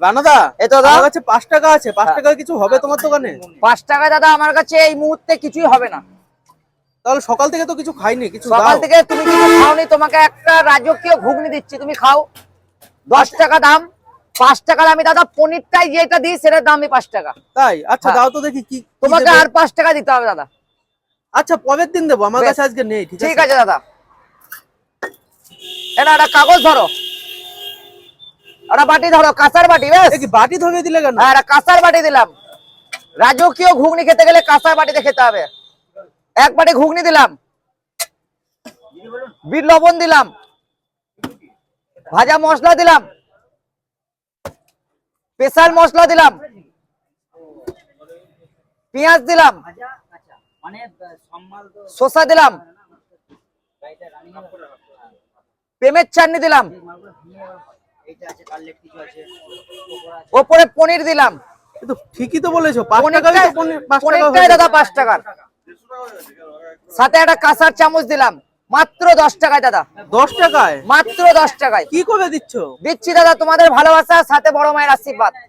রানাদা, এই তো দাদা, আমার কাছে 5 টাকা আছে। 5 টাকায় কিছু হবে তোমার দোকানে? 5 টাকা দাদা আমার কাছে এই মুহূর্তে কিছুই হবে না। তাহলে সকাল থেকে তো কিছু খাইনি, কিছু সকাল দাও। থেকে তুমি কিছু খাওনি, তোমাকে একটা রাজকীয় ঘুগনি দিচ্ছি, তুমি খাও। 10 টাকা দাম। 5 টাকা আমি দাদা পনিরটাই যেটা দিই সেটার দামই 5 টাকা। তাই? আচ্ছা হ্যাঁ। দাও তো দেখি কি কি তোমাকে দেবে। আর 5 টাকা দিতে হবে দাদা। আচ্ছা পরের দিন দেবো, আমার বেশ, কাছে আজকে নেই। ঠিক ঠিক আছে। আছে দাদা। এটা একটা কাগজ ধরো, একটা বাটি ধরো, কাঁসার বাটি। বেশ, এ কি বাটি ধরিয়ে দিলে কেন? হ্যাঁ, একটা কাঁসার বাটি দিলাম। রাজকীয় ঘুগনি খেতে গেলে কাঁসার বাটিতে খেতে হবে। এক বাটি ঘুগনি দিলাম, বিট লবণ দিলাম, ভাজা মশলা দিলাম, স্পেশাল মশলা দিলাম, পেঁয়াজ দিলাম, শসা দিলাম, প্রেমের চাটনি দিলাম, ওপরে পনির দিলাম। এ তো ঠিকই তো বলেছো, 5 টাকায় তো পনির 5 টাকা পনিরটাই হয়ে দাদা যাবে। 5 টাকার। সাথে একটা কাঁসার চামচ দিলাম, মাত্র 10 টাকায় দাদা। 10 টাকায় মাত্র 10 টাকায় কি করে দিচ্ছ? দিচ্ছি দাদা, তোমাদের ভালোবাসা সাথে বড় মায়ের আশীর্বাদ।